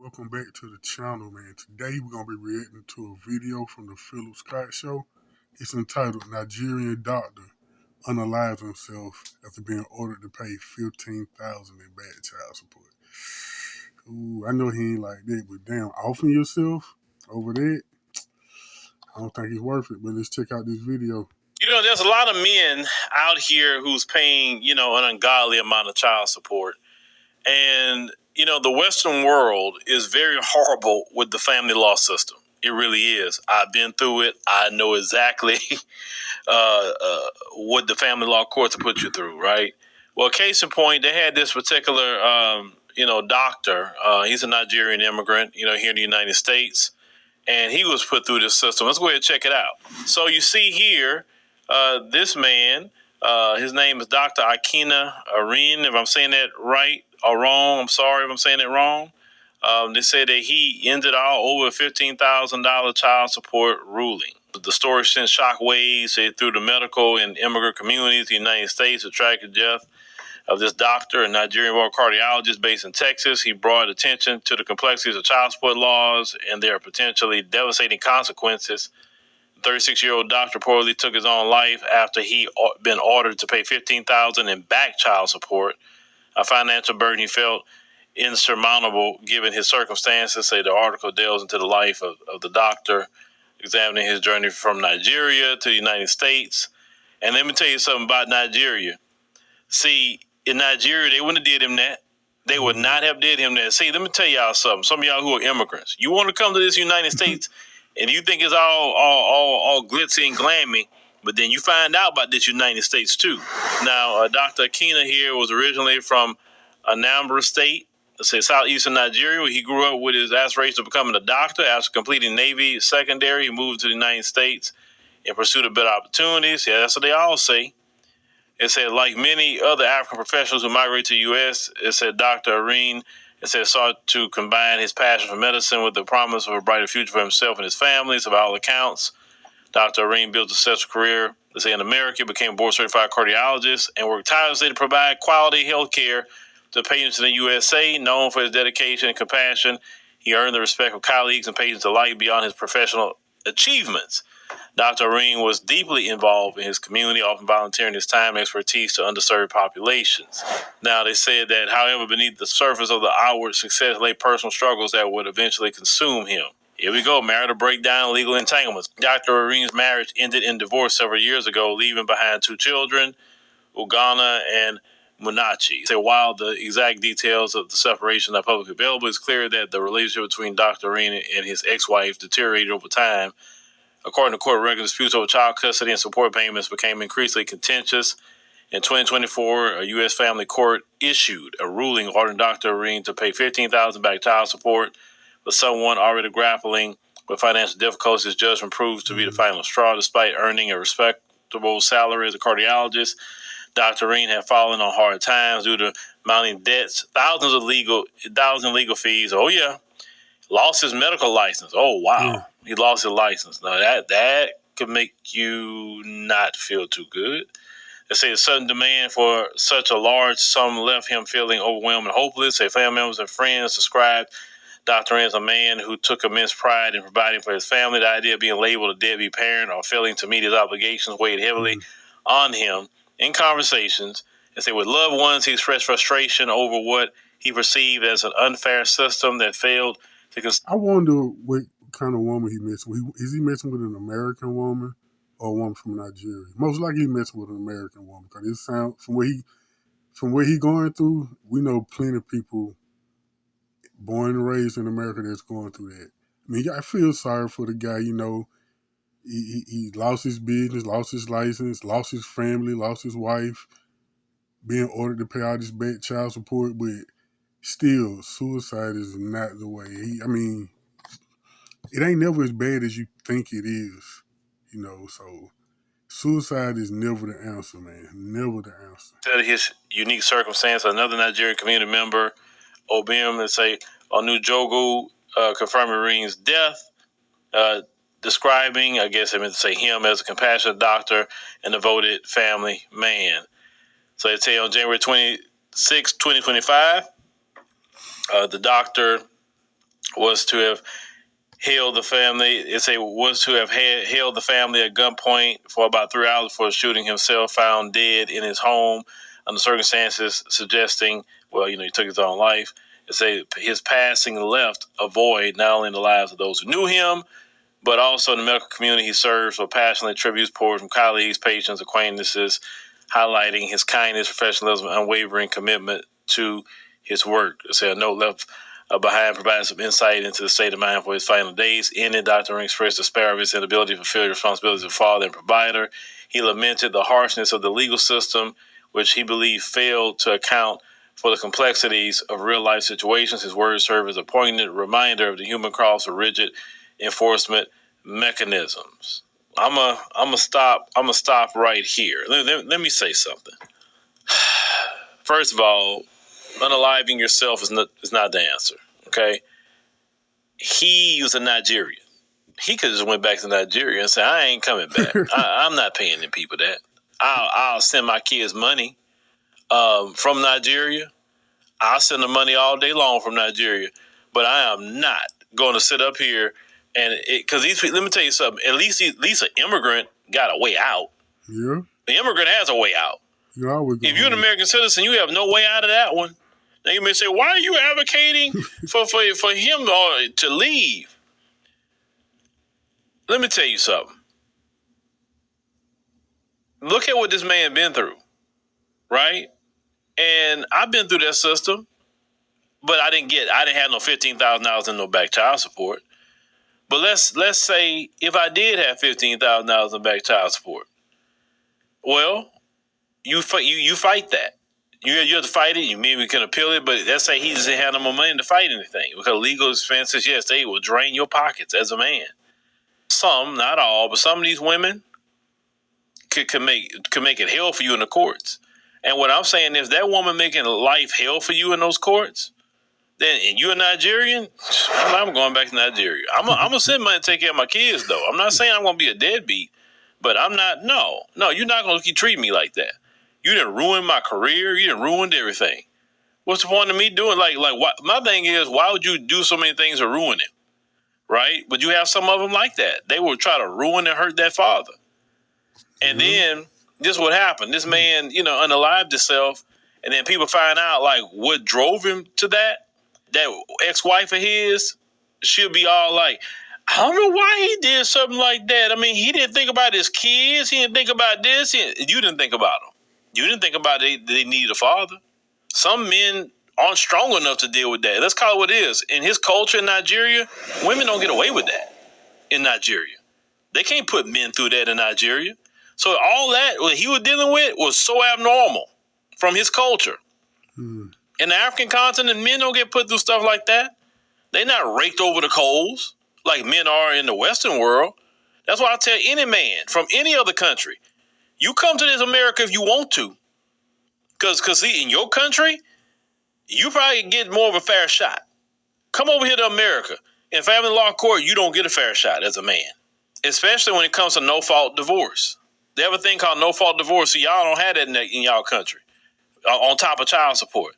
Welcome back to the channel, man. Today we're gonna be reacting to a video from the Philip Scott show. It's entitled "Nigerian Doctor Unalives Himself After Being Ordered to Pay $15,000 in Bad Child Support." Ooh, I know he ain't like that, but damn, offing yourself over that, I don't think it's worth it. But let's check out this video. There's a lot of men out here who's paying, an ungodly amount of child support. And, the Western world is very horrible with the family law system. It really is. I've been through it. I know exactly what the family law courts put you through, right? Well, case in point, they had this particular, doctor. He's a Nigerian immigrant, here in the United States. And he was put through this system. Let's go ahead and check it out. So you see here, this man, his name is Dr. Akina Arin. If I'm saying that right or wrong, I'm sorry if I'm saying it wrong. They said that he ended all over $15,000 child support ruling. The story sent shockwaves through the medical and immigrant communities of the United States, the tragic death of this doctor, a Nigerian cardiologist based in Texas. He brought attention to the complexities of child support laws and their potentially devastating consequences. The 36-year-old doctor reportedly took his own life after he been ordered to pay $15,000 in back child support, a financial burden he felt insurmountable given his circumstances. The article delves into the life of the doctor, examining his journey from Nigeria to the United States. And let me tell you something about Nigeria. See, in Nigeria, they wouldn't have did him that. They would not have did him that. See, let me tell y'all something. Some of y'all who are immigrants, you want to come to this United States and you think it's all glitzy and glammy, but then you find out about this United States too. Now, Dr. Akina here was originally from Anambra State, southeastern Nigeria, where he grew up with his aspirations of becoming a doctor. After completing Navy secondary, he moved to the United States in pursuit of better opportunities. Yeah, that's what they all say. It said, like many other African professionals who migrate to the U.S., it said Dr. Areen, sought to combine his passion for medicine with the promise of a brighter future for himself and his family. So by all accounts, Dr. Areen built a successful career, in America, became a board-certified cardiologist, and worked tirelessly to provide quality health care to patients in the USA. Known for his dedication and compassion, he earned the respect of colleagues and patients alike beyond his professional achievements. Dr. Areen was deeply involved in his community, often volunteering his time and expertise to underserved populations. Now, they said that, however, beneath the surface of the outward success lay personal struggles that would eventually consume him. Here we go, marital breakdown, legal entanglements. Dr. Areen's marriage ended in divorce several years ago, leaving behind two children, Ugana and Munachi. So while the exact details of the separation are publicly available, it's clear that the relationship between Dr. Areen and his ex-wife deteriorated over time. According to court records, disputes over child custody and support payments became increasingly contentious. In 2024, a U.S. family court issued a ruling ordering Dr. Areen to pay $15,000 back child support for someone already grappling with financial difficulties. His judgment proved to be the final straw. Despite earning a respectable salary as a cardiologist, Dr. Areen had fallen on hard times due to mounting debts, thousands in legal fees. Oh yeah. Lost his medical license. Oh, wow. Yeah. He lost his license. Now, that could make you not feel too good. They say a sudden demand for such a large sum left him feeling overwhelmed and hopeless. Family members and friends described Dr. Areen as a man who took immense pride in providing for his family. The idea of being labeled a deadbeat parent or failing to meet his obligations weighed heavily on him. In conversations, with loved ones, he expressed frustration over what he perceived as an unfair system that failed. I wonder what kind of woman he messing with. Is he messing with an American woman or a woman from Nigeria? Most likely he messing with an American woman because it sounds from what he going through. We know plenty of people born and raised in America that's going through that. I mean, I feel sorry for the guy. He lost his business, lost his license, lost his family, lost his wife, being ordered to pay all this bad child support, but still, suicide is not the way. It ain't never as bad as you think it is, so suicide is never the answer, man. Never the answer. Said his unique circumstance, another Nigerian community member, Obim, Onujogu, confirmed Marines' death, describing, him as a compassionate doctor and devoted family man. So they say on January 26, 2025, the doctor was to have held the family. Was to have held the family at gunpoint for about 3 hours before shooting himself, found dead in his home under circumstances suggesting, well, he took his own life. His passing left a void not only in the lives of those who knew him, but also in the medical community he serves, with passionate tributes poured from colleagues, patients, acquaintances, highlighting his kindness, professionalism, unwavering commitment to his work. A note left behind providing some insight into the state of mind for his final days. In it, Dr. Ring expressed despair of his inability to fulfill the responsibilities of father and provider. He lamented the harshness of the legal system, which he believed failed to account for the complexities of real-life situations. His words serve as a poignant reminder of the human cost of rigid enforcement mechanisms. I'm a stop right here. Let me say something. First of all, unaliving yourself is not the answer. Okay, he was a Nigerian. He could have just went back to Nigeria and said, "I ain't coming back. I'm not paying them people that. I'll send my kids money from Nigeria. I'll send them money all day long from Nigeria, but I am not going to sit up here and because let me tell you something. At least an immigrant got a way out. Yeah. The immigrant has a way out. If you're an American citizen, you have no way out of that one. Now you may say, why are you advocating for him to leave? Let me tell you something. Look at what this man been through, right? And I've been through that system, but I didn't have no $15,000 in no back child support. But let's say if I did have $15,000 in back child support, well, you fight that. You have to fight it. You maybe can appeal it, but let's say he doesn't have no more money to fight anything because legal expenses, yes, they will drain your pockets as a man. Some, not all, but some of these women can make it hell for you in the courts. And what I'm saying is that woman making life hell for you in those courts, then and you're a Nigerian, I'm going back to Nigeria. I'm gonna send money to take care of my kids though. I'm not saying I'm gonna be a deadbeat, but I'm not. No, you're not gonna keep treating me like that. You didn't ruin my career. You didn't ruin everything. What's the point of me doing what? My thing is, why would you do so many things to ruin it, right? But you have some of them like that. They will try to ruin and hurt that father. And then this is what happened. This man, unalived himself, and then people find out what drove him to that. That ex-wife of his, she'll be all like, I don't know why he did something like that. I mean, he didn't think about his kids. He didn't think about this. You didn't think about them. You didn't think about they need a father. Some men aren't strong enough to deal with that. Let's call it what it is. In his culture in Nigeria, women don't get away with that in Nigeria. They can't put men through that in Nigeria. So all that what he was dealing with was so abnormal from his culture. In the African continent, men don't get put through stuff like that. They're not raked over the coals like men are in the Western world. That's why I tell any man from any other country, you come to this America if you want to. Because see, in your country, you probably get more of a fair shot. Come over here to America. In family law court, you don't get a fair shot as a man, especially when it comes to no-fault divorce. They have a thing called no-fault divorce, so y'all don't have that in y'all country, on top of child support.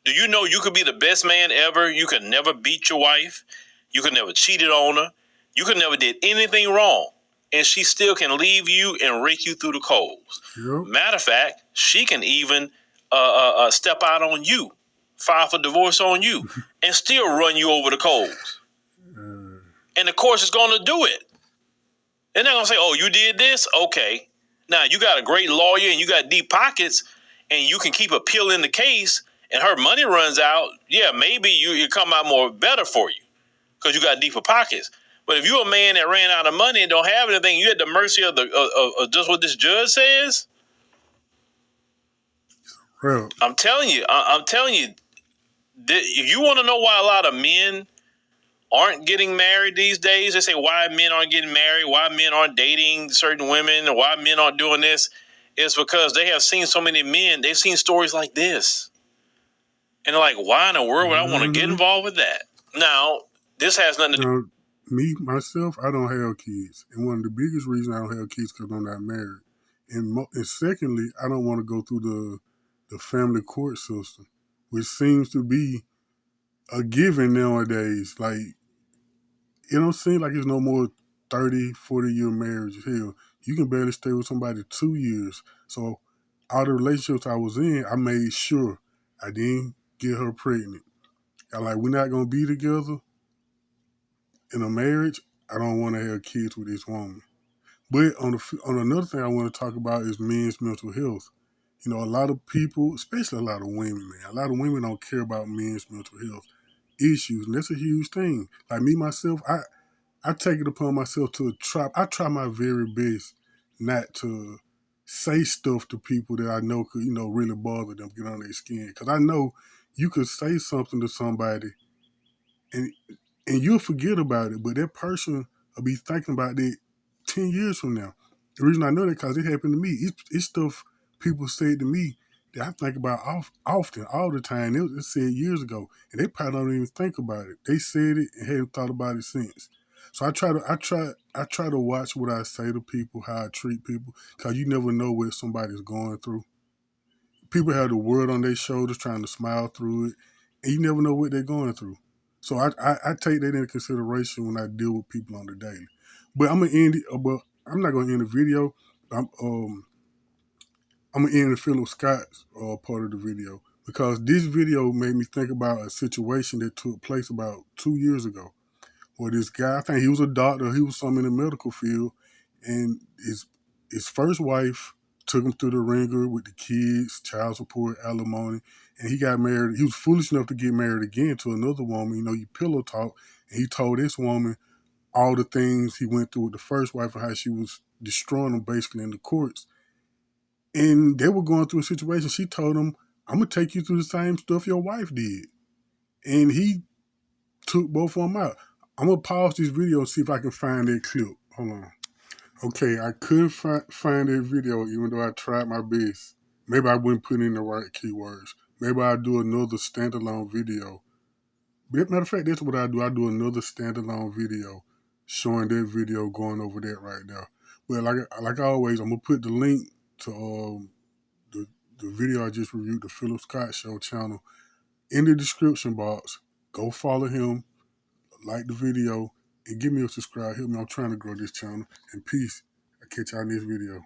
Do you know you could be the best man ever? You could never beat your wife. You could never cheated on her. You could never did anything wrong. And she still can leave you and rake you through the coals. Yep. Matter of fact, she can even step out on you, file for divorce on you, and still run you over the coals. And the courts is going to do it. They're not going to say, oh, you did this? Okay. Now, you got a great lawyer and you got deep pockets and you can keep appealing the case and her money runs out. Yeah, maybe you come out more better for you because you got deeper pockets. But if you're a man that ran out of money and don't have anything, you're at the mercy of just what this judge says. Real. I'm telling you, if you want to know why a lot of men aren't getting married these days, they say why men aren't getting married, why men aren't dating certain women, or why men aren't doing this, it's because they have seen so many men, they've seen stories like this. And they're like, why in the world would I want to get involved with that? Now, this has nothing to do. Me, myself, I don't have kids. And one of the biggest reasons I don't have kids is because I'm not married. And secondly, I don't want to go through the family court system, which seems to be a given nowadays. Like, it don't seem like it's no more 30, 40 year marriage. Hell, you can barely stay with somebody 2 years. So all the relationships I was in, I made sure I didn't get her pregnant. I like, we're not gonna be together in a marriage. I don't want to have kids with this woman. But on another thing I want to talk about is men's mental health. You know, a lot of people, especially a lot of women, man, a lot of women don't care about men's mental health issues, and that's a huge thing. Like me myself, I take it upon myself to try. I try my very best not to say stuff to people that I know could, really bother them, get on their skin. Because I know you could say something to somebody, and you'll forget about it, but that person will be thinking about it 10 years from now. The reason I know that because it happened to me. It's stuff people said to me that I think about often, all the time. It was said years ago, and they probably don't even think about it. They said it and haven't thought about it since. So I try to watch what I say to people, how I treat people, because you never know what somebody's going through. People have the world on their shoulders trying to smile through it, and you never know what they're going through. So I take that into consideration when I deal with people on the daily. But I'm gonna end it. But I'm not gonna end the video. I'm um I'm gonna end the Philip Scott's part of the video because this video made me think about a situation that took place about 2 years ago. Where this guy, I think he was a doctor, he was something in the medical field, and his first wife took him through the ringer with the kids, child support, alimony, and he got married. He was foolish enough to get married again to another woman. You know, you pillow talk, and he told this woman all the things he went through with the first wife and how she was destroying him basically in the courts. And they were going through a situation. She told him, "I'm gonna take you through the same stuff your wife did," and he took both of them out. I'm gonna pause this video and see if I can find that clip. Hold on. Okay, I couldn't find that video even though I tried my best. Maybe I wouldn't put in the right keywords. Maybe I'll do another standalone video. But matter of fact, that's what I do. I do another standalone video showing that video going over that right now. But like always, I'm gonna put the link to the the video I just reviewed, the Philip Scott Show channel, in the description box. Go follow him, like the video, and give me a subscribe. Help me. I'm trying to grow this channel. And peace. I'll catch y'all in this video.